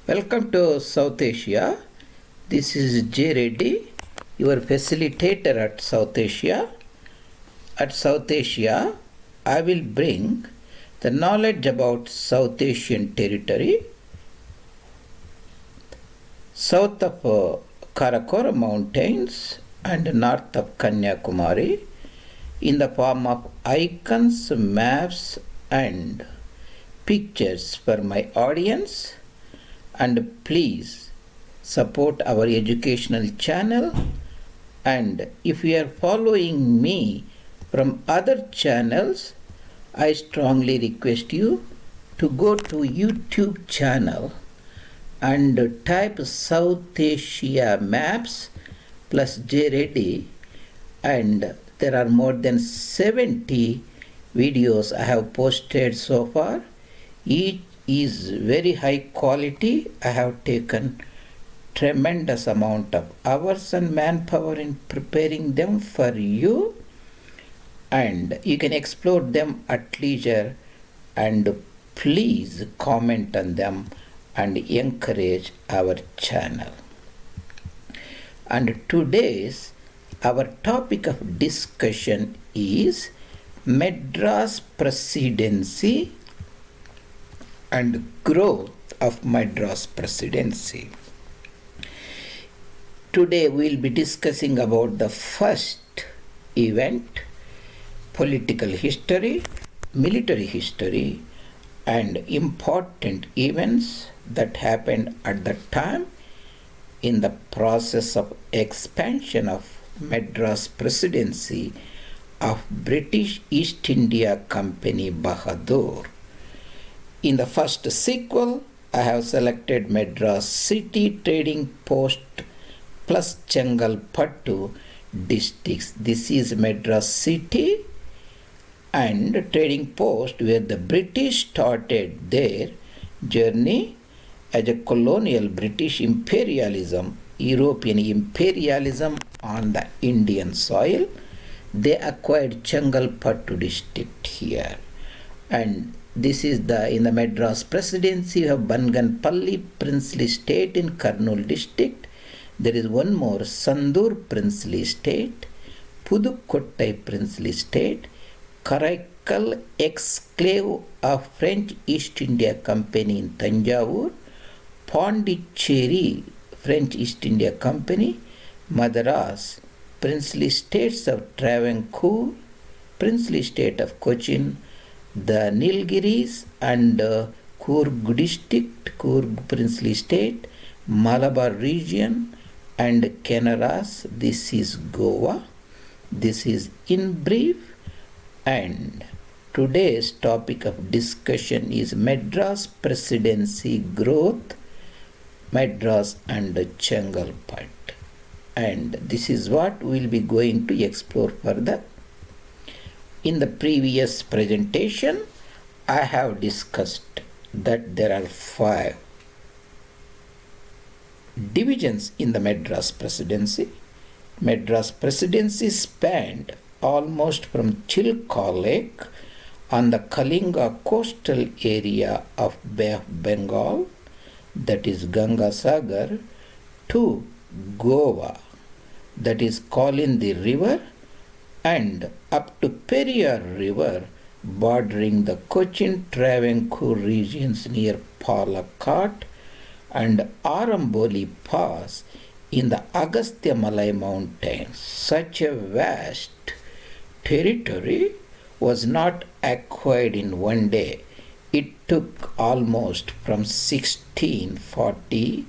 Welcome to South Asia. This is J. Reddy, your facilitator at South Asia. At South Asia, I will bring the knowledge about South Asian territory, south of Karakoram Mountains and north of Kanyakumari, in the form of icons, maps and pictures for my audience. And please support our educational channel, and if you are following me from other channels, I strongly request you to go to YouTube channel and type South Asia Maps plus J. Reddy, and there are more than 70 videos I have posted so far. Each is very high quality. I have taken tremendous amount of hours and manpower in preparing them for you, and you can explore them at leisure, and please comment on them and encourage our channel. And today's our topic of discussion is Madras Presidency and growth of Madras Presidency. Today we will be discussing about the first event, political history, military history, and important events that happened at the time in the process of expansion of Madras Presidency of British East India Company Bahadur. In the first sequel, I have selected Madras City Trading Post plus Chengalpattu districts. This is Madras City and Trading Post, where the British started their journey as a colonial British imperialism, European imperialism on the Indian soil. They acquired Chengalpattu district here, and this is in the Madras Presidency. You have Banganpalli Princely State in Kurnool district. There is one more, Sandur Princely State, Pudukottai Princely State, Karaikal exclave of French East India Company in Tanjavur, Pondicherry French East India Company, Madras, Princely States of Travancore, Princely State of Cochin, the Nilgiris and Coorg district, Coorg Princely State, Malabar region and Canaras. This is Goa. This is in brief, and today's topic of discussion is Madras Presidency growth, Madras and Chengalpattu, and this is what we will be going to explore further. In the previous presentation, I have discussed that there are 5 divisions in the Madras Presidency. Madras Presidency spanned almost from Chilka Lake on the Kalinga coastal area of Bay of Bengal, that is Ganga Sagar, to Goa, that is Kalindi River, and up to Periyar River, bordering the Cochin Travancore regions near Palakkad, and Aramboli Pass in the Agastya Malay Mountains. Such a vast territory was not acquired in one day. It took almost from 1640,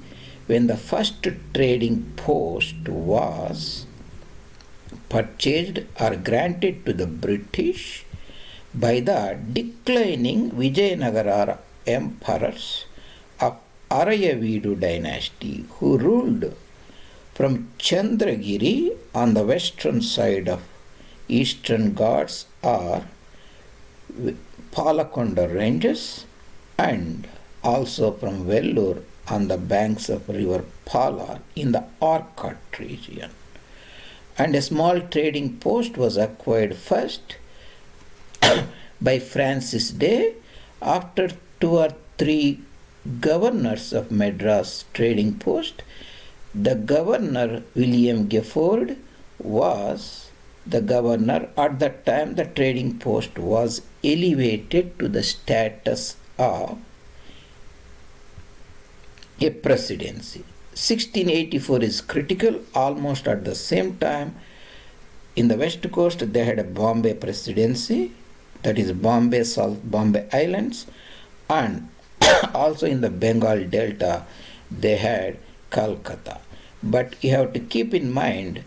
when the first trading post was purchased or granted to the British by the declining Vijayanagara emperors of Arayavidu dynasty, who ruled from Chandragiri on the western side of Eastern Ghats or Palakonda ranges, and also from Vellore on the banks of river Palar in the Arcot region. And a small trading post was acquired first by Francis Day after 2 or 3 governors of Madras trading post. The governor William Gifford was the governor. At that time the trading post was elevated to the status of a presidency. 1684 is critical. Almost at the same time, in the west coast they had a Bombay presidency, that is Bombay, South Bombay Islands, and also in the Bengal Delta they had Calcutta. But you have to keep in mind,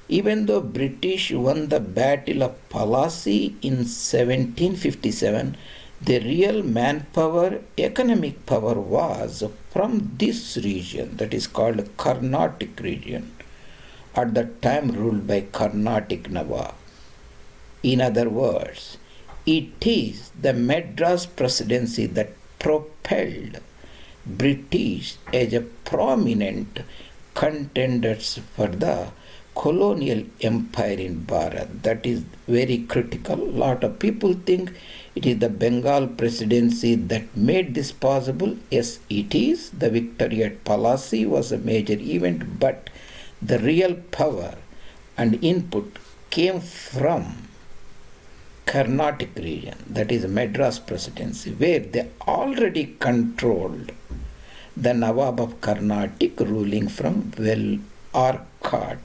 even though British won the Battle of Plassey in 1757, the real manpower, economic power was from this region, that is called Carnatic region, at that time ruled by Carnatic Nawab. In other words, it is the Madras Presidency that propelled British as a prominent contenders for the colonial empire in Bharat. That is very critical. Lot of people think it is the Bengal presidency that made this possible. Yes, it is. The victory at Plassey was a major event, but the real power and input came from Carnatic region, that is Madras Presidency, where they already controlled the Nawab of Carnatic ruling from Arcot,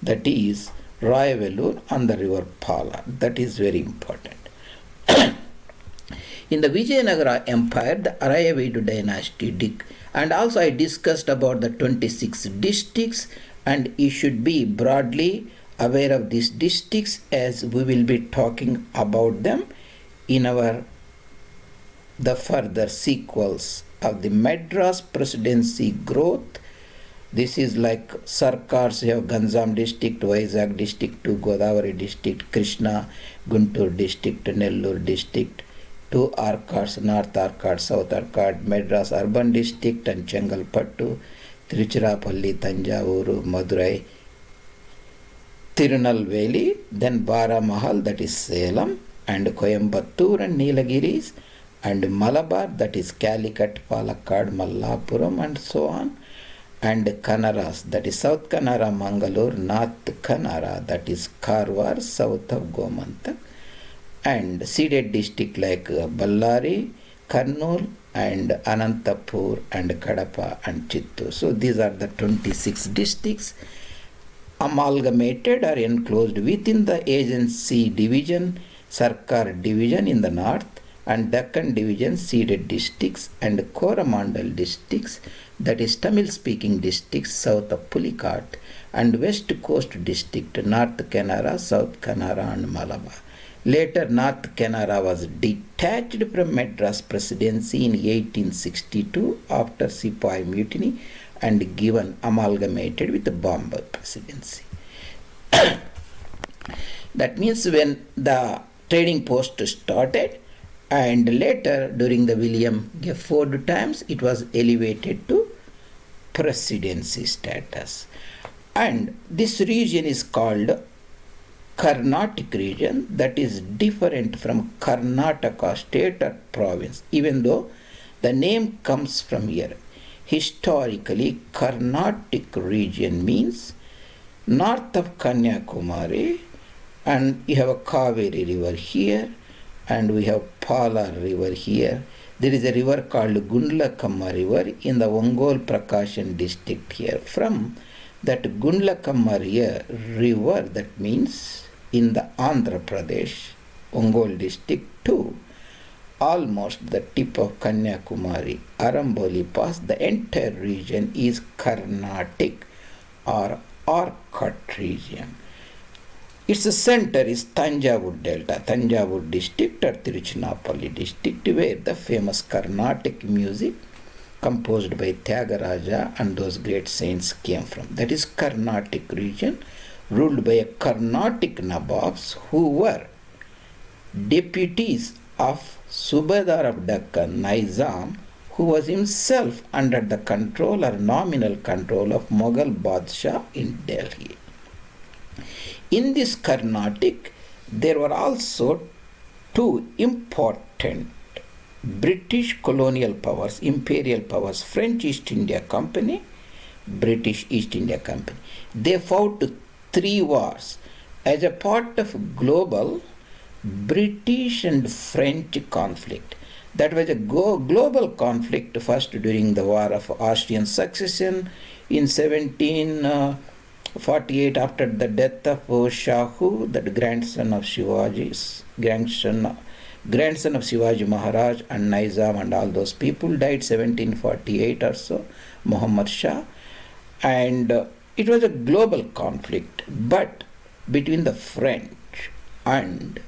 that is Rayavellur on the river Pala. That is very important. In the Vijayanagara Empire, the Arayavidu dynasty, and also I discussed about the 26 districts, and you should be broadly aware of these districts as we will be talking about them in the further sequels of the Madras Presidency Growth. This is like Sarkars, you have Ganjam district, Vizag district, 2 Godavari district, Krishna, Guntur district, Nellore district, 2 Arcats, North Arcot, South Arcot, Madras urban district and Chengalpattu, Tiruchirappalli, Tanjavuru, Madurai, Tirunelveli, then Baramahal, that is Salem, and Coimbatore and Neelagiris, and Malabar, that is Calicut, Palakkad, Mallapuram, and so on, and Kanaras, that is South Kanara, Mangalore, North Kanara, that is Karwar, south of Gomantak, and seeded district like Ballari, Kurnool, and Anantapur, and Kadapa, and Chittoor. So these are the 26 districts amalgamated or enclosed within the agency division, Sarkar division in the north, and Deccan division seeded districts, and Coromandel districts, that is Tamil speaking districts south of Pulicat, and west coast district, North Kanara, South Kanara, and Malabar. Later North Kanara was detached from Madras Presidency in 1862 after Sepoy Mutiny and given amalgamated with the Bombay Presidency. That means when the trading post started, and later during the William Gifford times it was elevated to presidency status. And this region is called Carnatic region, that is different from Karnataka state or province, even though the name comes from here. Historically, Carnatic region means north of Kanyakumari, and you have a Kaveri river here, and we have Pala river here. There is a river called Gundlakamma river in the Ongole Prakashan district here. From that Gundlakamma river, that means in the Andhra Pradesh, Ongole district, to almost the tip of Kanyakumari, Aramboli Pass, the entire region is Carnatic or Arcot region. Its center is Tanjavur Delta, Tanjavur district or Tiruchirappalli district, where the famous Carnatic music composed by Tyagaraja and those great saints came from. That is Carnatic region, ruled by a Carnatic Nawabs who were deputies of Subadar of Deccan, Nizam, who was himself under the control or nominal control of Mughal Badshah in Delhi. In this Carnatic, there were also 2 important British colonial powers, imperial powers, French East India Company, British East India Company. They fought 3 wars as a part of global British and French conflict. That was a global conflict, first during the War of Austrian Succession in 1748, after the death of Shahu, the grandson of Shivaji Maharaj, and Nizam and all those people died 1748 or so, Muhammad Shah. And it was a global conflict, but between the French and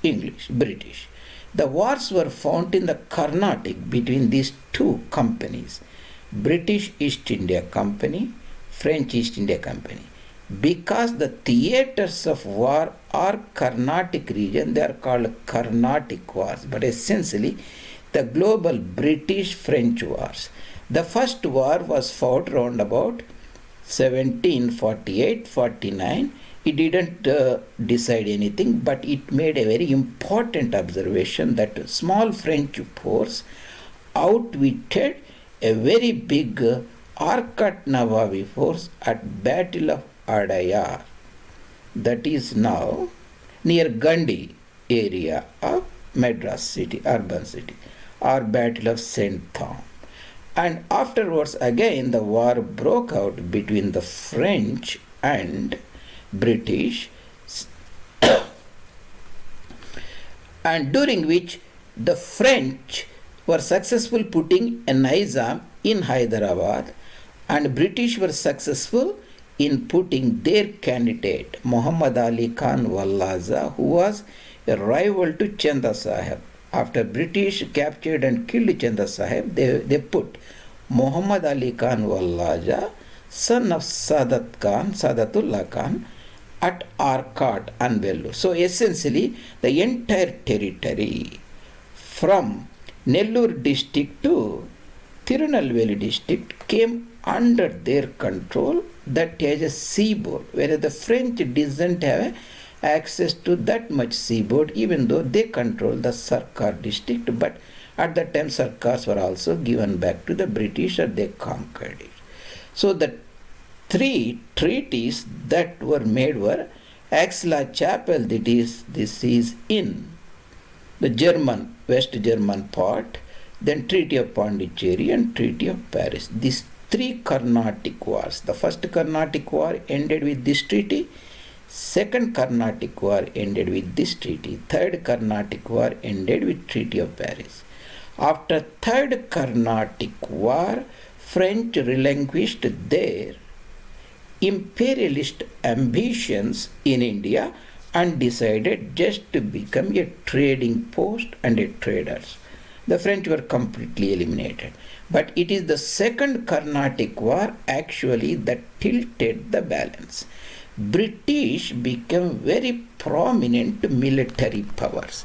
British. The wars were fought in the Carnatic between these 2 companies, British East India Company, French East India Company. Because the theatres of war are Carnatic region, they are called Carnatic wars, but essentially the global British-French wars. The first war was fought around about 1748-49. It didn't decide anything, but it made a very important observation that small French force outwitted a very big Arcot Nawabi force at Battle of Adayar, that is now near Gandhi area of Madras city, urban city, or Battle of St. Thom. And afterwards again the war broke out between the French and British, and during which the French were successful putting a Nizam in Hyderabad, and British were successful in putting their candidate Muhammad Ali Khan Wallajah, who was a rival to Chanda Sahib. After British captured and killed Chanda Sahib, they put Muhammad Ali Khan Wallajah, son of Sadatullah Khan, at Arcot and Vellore. So essentially the entire territory from Nellore district to Tirunelveli district came under their control, that has a seaboard, whereas the French didn't have access to that much seaboard, even though they controlled the Sarkar district, but at that time Sarkars were also given back to the British, or they conquered it. So the 3 treaties that were made were Aix-la-Chapelle, this is in the German, West German part, then Treaty of Pondicherry and Treaty of Paris. These 3 Carnatic wars. The first Carnatic war ended with this treaty, second Carnatic war ended with this treaty, third Carnatic war ended with Treaty of Paris. After third Carnatic war, French relinquished their imperialist ambitions in India and decided just to become a trading post and a traders. The French were completely eliminated. But it is the second Carnatic war actually that tilted the balance. British became very prominent military powers.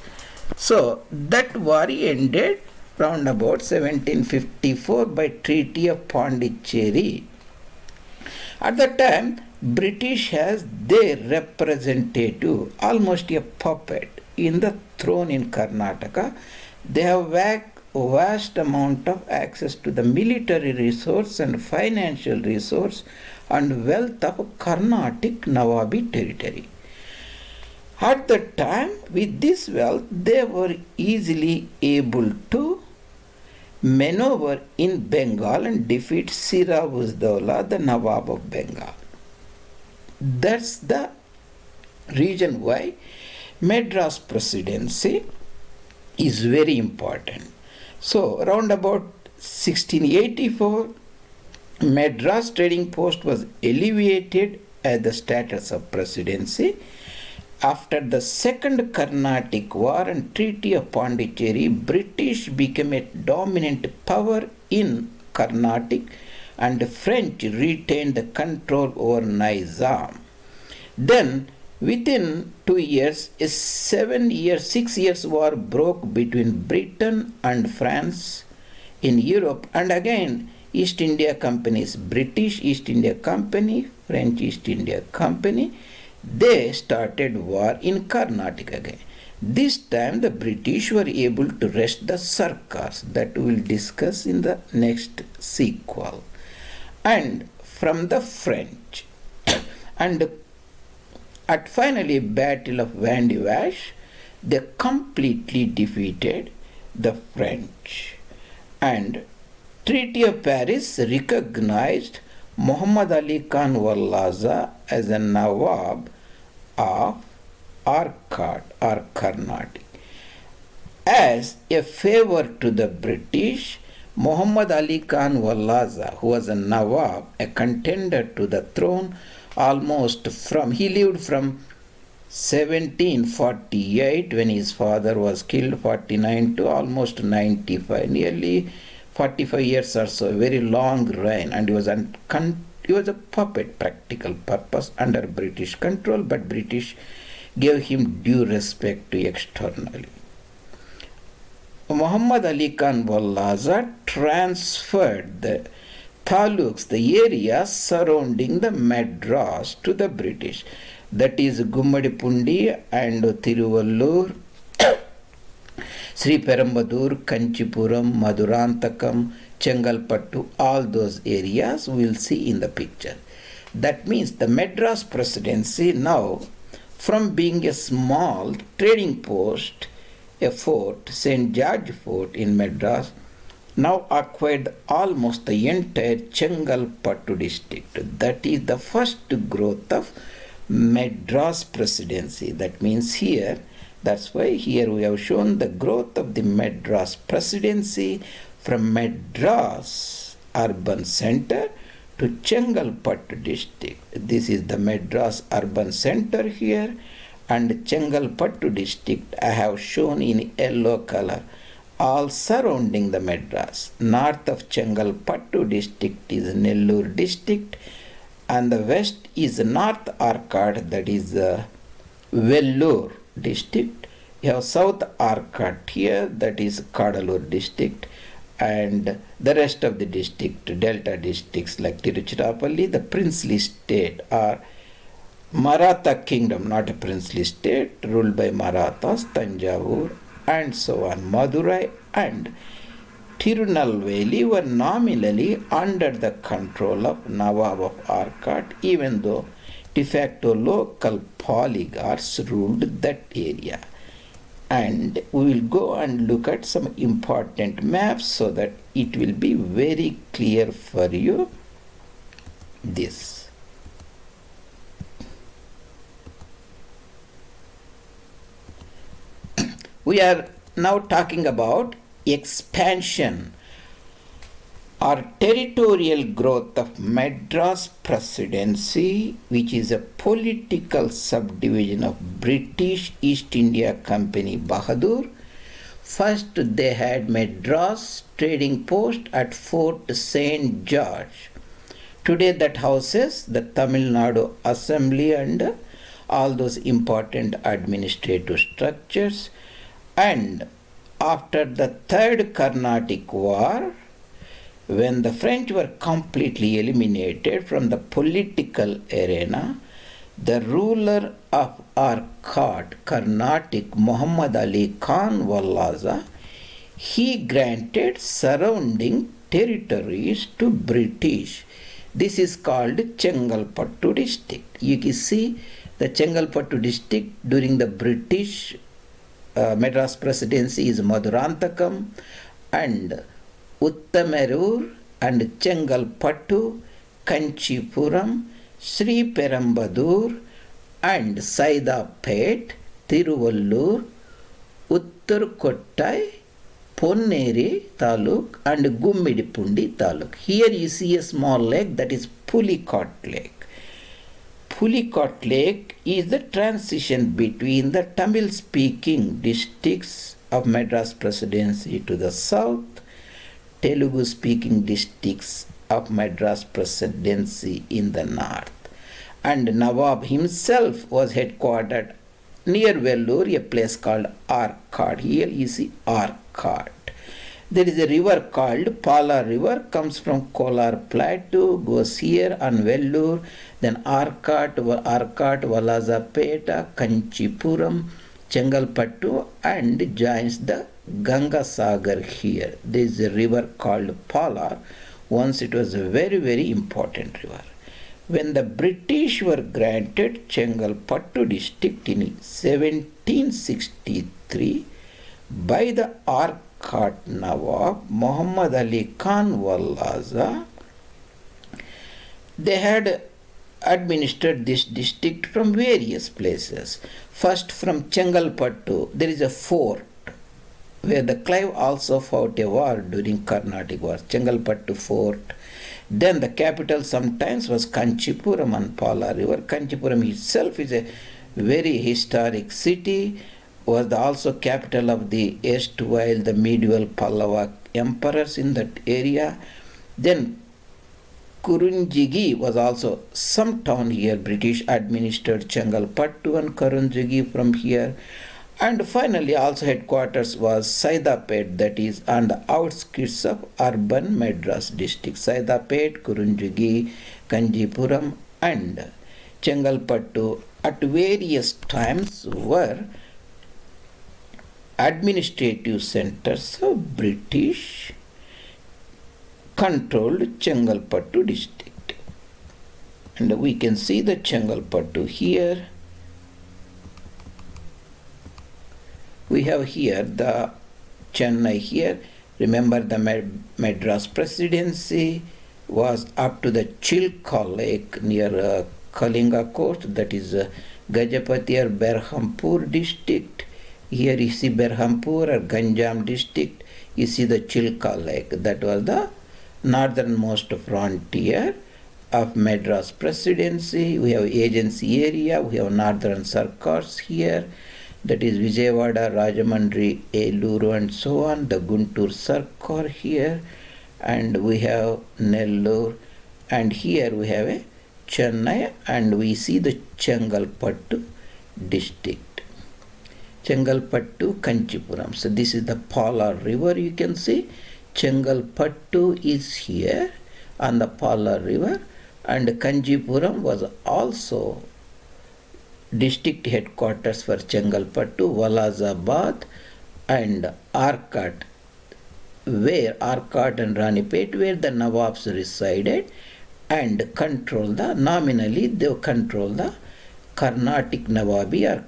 So that war ended round about 1754 by Treaty of Pondicherry. At that time, British has their representative, almost a puppet, in the throne in Karnataka. They have vast amount of access to the military resource and financial resource and wealth of Carnatic Nawabi territory. At that time, with this wealth, they were easily able to maneuver in Bengal and defeat Siraj-ud-Dowla, the Nawab of Bengal. That's the reason why Madras Presidency is very important. So, around about 1684, Madras Trading Post was elevated as the status of presidency. After the Second Carnatic War and Treaty of Pondicherry, British became a dominant power in Carnatic and French retained the control over Nizam. Then, within 2 years, a 6 years war broke between Britain and France in Europe, and again East India Companies, British East India Company, French East India Company, they started war in Carnatic again. This time the British were able to wrest the Sarkars, that we will discuss in the next sequel, and from the French. And at finally Battle of Vandivash, they completely defeated the French. And Treaty of Paris recognized Muhammad Ali Khan Wallajah as a Nawab of Arcot or Carnatic. As a favor to the British, Muhammad Ali Khan Wallajah, who was a Nawab, a contender to the throne, he lived from 1748 when his father was killed, 49 to almost 95, nearly 45 years or so, a very long reign, and he was a puppet, practical purpose, under British control, but British gave him due respect externally. Muhammad Ali Khan Wallajah transferred the taluks, the areas surrounding the Madras, to the British. That is Gummadipundi and Tiruvallur, Sri Perambadur, Kanchipuram, Madurantakam, Chengalpattu, all those areas we will see in the picture. That means the Madras Presidency now, from being a small trading post, a fort, St. George Fort in Madras, now acquired almost the entire Chengalpattu district. That is the first growth of Madras Presidency. That means here, that's why here we have shown the growth of the Madras Presidency from Madras urban center to Chengalpattu district. This is the Madras urban center here, and Chengalpattu district I have shown in yellow color, all surrounding the Madras. North of Chengalpattu district is Nellore district, and the west is North Arcot, that is Vellore district. You have South Arcot here, that is Kadalur district, and the rest of the district, delta districts like Tiruchirappalli, the princely state, or Maratha kingdom, not a princely state, ruled by Marathas, Tanjavur, and so on. Madurai and Tirunelveli were nominally under the control of Nawab of Arcot, even though de facto local polygars ruled that area. And we will go and look at some important maps so that it will be very clear for you. This. We are now talking about expansion or territorial growth of Madras Presidency, which is a political subdivision of British East India Company Bahadur. First they had Madras trading post at Fort St. George. Today that houses the Tamil Nadu Assembly and all those important administrative structures. And after the Third Carnatic War, when the French were completely eliminated from the political arena, the ruler of Arcot, Carnatic, Muhammad Ali Khan Wallajah, he granted surrounding territories to British. This is called Chengalpattu district. You can see the Chengalpattu district during the British Madras Presidency is Madurantakam and Uttamarur and Chengalpattu, Kanchipuram, Sri Perambadur and Saidapet, Tiruvallur, Uttarkottai, Ponneri Taluk and Gummadipundi Taluk. Here you see a small lake, that is Pulicot Lake. Pulicot Lake is the transition between the Tamil-speaking districts of Madras Presidency to the south, Telugu-speaking districts of Madras Presidency in the north. And Nawab himself was headquartered near Vellore, a place called Arcot. Here you see Arcot. There is a river called Pala River, comes from Kolar Plateau, goes here on Vellore, then Arcot, Wallajah Peta, Kanchipuram, Chengalpattu and joins the Ganga Sagar here. There is a river called Palar. Once it was a very, very important river. When the British were granted Chengalpattu district in 1763 by the Arcot Nawab Muhammad Ali Khan Wallajah, they had administered this district from various places. First from Chengalpattu, there is a fort where the Clive also fought a war during Carnatic Wars, Chengalpattu fort. Then the capital sometimes was Kanchipuram on Pala river. Kanchipuram itself is a very historic city, was also capital of the erstwhile the medieval Pallava emperors in that area. Then Karunguzhi was also some town here. British administered Chengalpattu and Karunguzhi from here. And finally also headquarters was Saidapet, that is on the outskirts of urban Madras district. Saidapet, Karunguzhi, Kanchipuram and Chengalpattu at various times were administrative centers of British controlled Chengalpattu district. And we can see the Chengalpattu here. We have here the Chennai here. Remember the Madras Presidency was up to the Chilka Lake near Kalinga Coast, that is Gajapati or Berhampur district. Here you see Berhampur or Ganjam district. You see the Chilka Lake. That was the northernmost frontier of Madras Presidency. We have agency area. We have northern circuits here. That is Vijayanagara, Rajamandri, Eluru and so on. The Guntur circle here. And we have Nellore. And here we have a Chennai. And we see the Chengalpattu district. Chengalpattu, Kanchipuram. So this is the Pala river, you can see. Chengalpattu is here on the Pala river. And Kanchipuram was also district headquarters for Chengalpattu, Walazabad and Arcot, where Arcot and Ranipet, where the Nawabs resided and nominally they control the Carnatic Nawabi or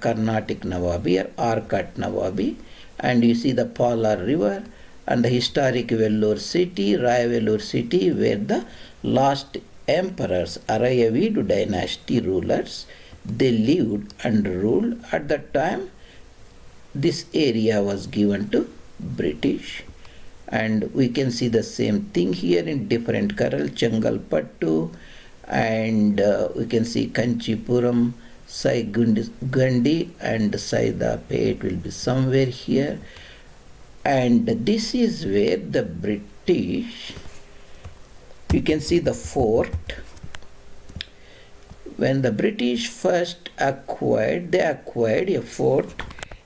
Arcot Nawabi. And you see the Pala river and the historic Vellore city, Vellore city, where the last emperors, Arayavidu dynasty rulers, they lived and ruled. At that time this area was given to British. And we can see the same thing here in different color, Chengalpattu, and we can see Kanchipuram, Gandhi and Saidapet will be somewhere here. And this is where the British, you can see the fort. When the British first acquired a fort,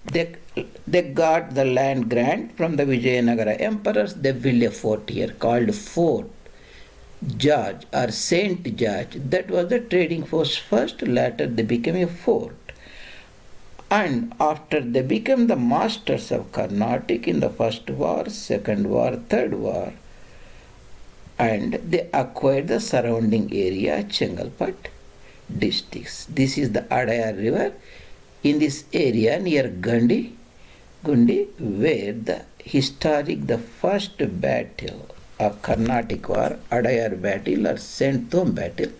they got the land grant from the Vijayanagara emperors. They built a fort here called Fort George or Saint George. That was the trading post first, later they became a fort. And after they became the masters of Carnatic in the first war, second war, third war, and they acquired the surrounding area, Chengalpattu districts. This is the Adayar river. In this area near Gundi, where the first battle of Carnatic war, Adayar battle or Saint Thom battle,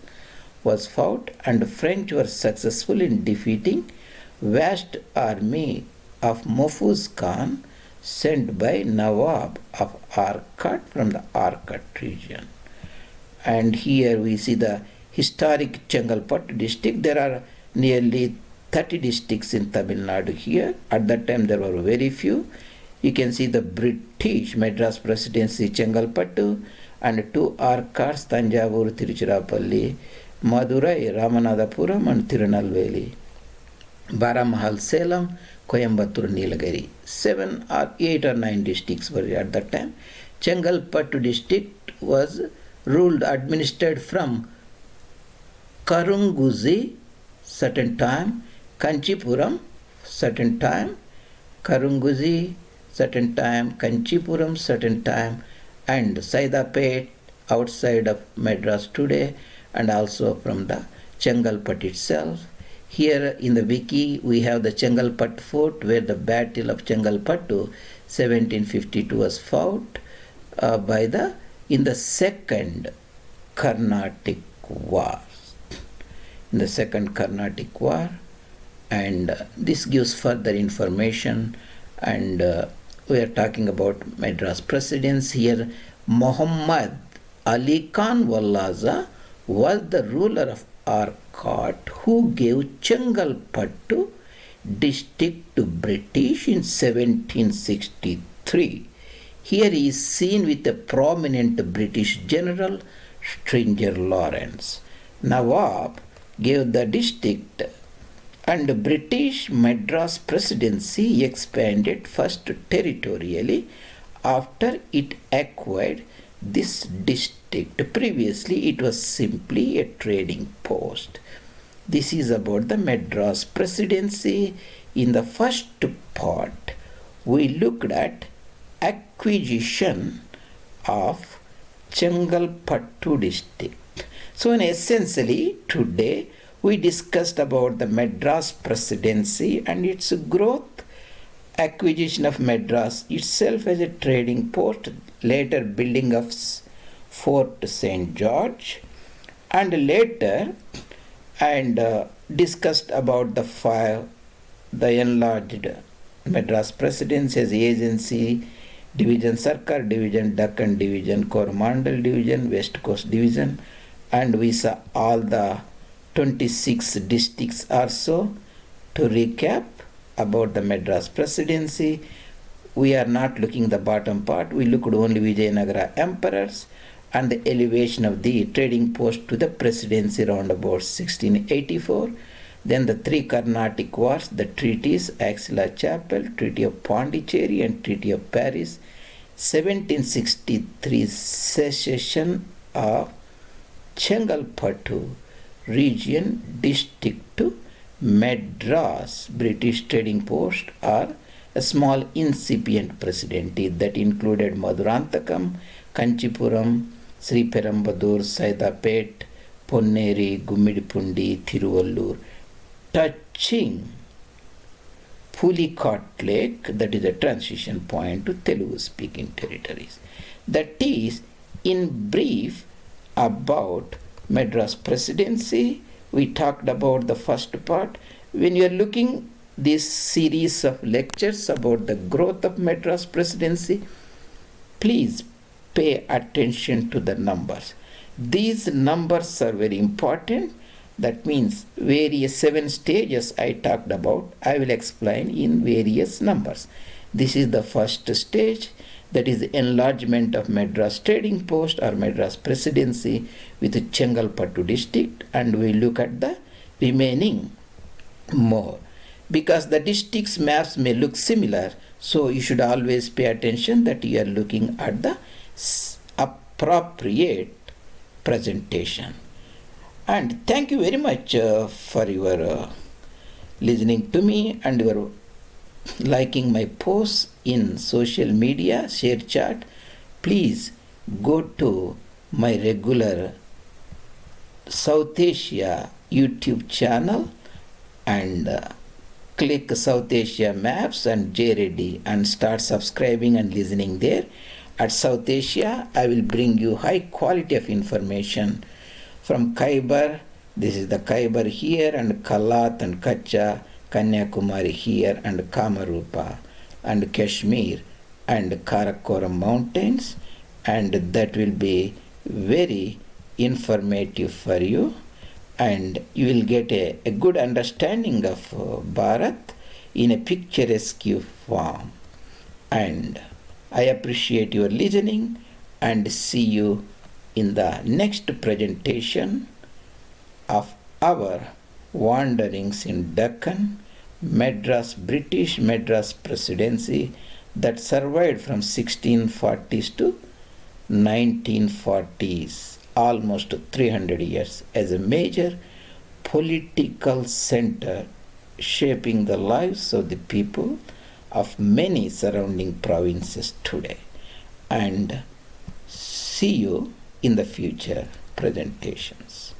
was fought, and French were successful in defeating vast army of Mufuz Khan sent by Nawab of Arcot from the Arcot region. And here we see the historic Chengalpattu district. There are nearly 30 districts in Tamil Nadu here. At that time there were very few. You can see the British Madras Presidency Chengalpattu and 2 Arcots, Tanjavur, Tiruchirappalli, Madurai, Ramanathapuram and Tirunelveli, Baramahal, Salem, Coimbatore, Nilagiri. 7 or 8 or 9 districts were at that time. Chengalpattu district was administered from Karunguzhi certain time, Kanchipuram certain time Karunguzhi, certain time Kanchipuram, certain time, and Saidapet outside of Madras today, and also from the Chengalpattu itself. Here in the wiki we have the Chengalpattu fort where the Battle of Chengalpattu 1752 was fought in the second Carnatic war. In the second Carnatic war, and this gives further information, and we are talking about Madras Presidency here. Muhammad Ali Khan Wallajah was the ruler of Arcot who gave Chengalpattu district to British in 1763. Here he is seen with a prominent British general, Stranger Lawrence. Nawab gave the district, and British Madras Presidency expanded first territorially after it acquired this district. Previously it was simply a trading post. This is about the Madras Presidency. In the first part, we looked at acquisition of Chengalpattu district. So essentially today we discussed about the Madras Presidency and its growth, acquisition of Madras itself as a trading post, later building of Fort St. George, and later discussed about the enlarged Madras Presidency as agency, division, Sarkar division, Deccan division, Coromandel division, West Coast division, and we saw all the 26 districts also. To recap about the Madras Presidency, we are not looking the bottom part, we looked only Vijayanagara emperors and the elevation of the trading post to the presidency around about 1684. Then the three Carnatic wars, the treaties, Axilla Chapel, Treaty of Pondicherry and Treaty of Paris, 1763 secession of Chengalpattu region district to Madras British trading post, or a small incipient presidency that included Madurantakam, Kanchipuram, Sri Perambadur, Saidapet, Ponneri, Gummidipundi, Thiruvallur, touching Pulicat Lake, that is a transition point to Telugu speaking territories. That is in brief about Madras Presidency. We talked about the first part. When you are looking this series of lectures about the growth of Madras Presidency, please pay attention to the numbers. These numbers are very important. That means various 7 stages I talked about, I will explain in various numbers. This is the first stage, that is enlargement of Madras trading post or Madras Presidency with Chengalpattu district, and we look at the remaining more. Because the districts maps may look similar, so you should always pay attention that you are looking at the appropriate presentation. And thank you very much for your listening to me and your liking my posts in social media, share chat. Please go to my regular South Asia YouTube channel and click South Asia Maps and JReady and start subscribing and listening there. At South Asia, I will bring you high quality of information from Khyber. This is the Khyber here, and Kalat and Kacha, Kanyakumari here, and Kamarupa and Kashmir and Karakoram mountains, and that will be very informative for you, and you will get a good understanding of Bharat in a picturesque form. And I appreciate your listening and see you in the next presentation of our wanderings in Deccan, British Madras Presidency that survived from 1640s to 1940s, almost 300 years, as a major political center shaping the lives of the people of many surrounding provinces today. And see you in the future presentations.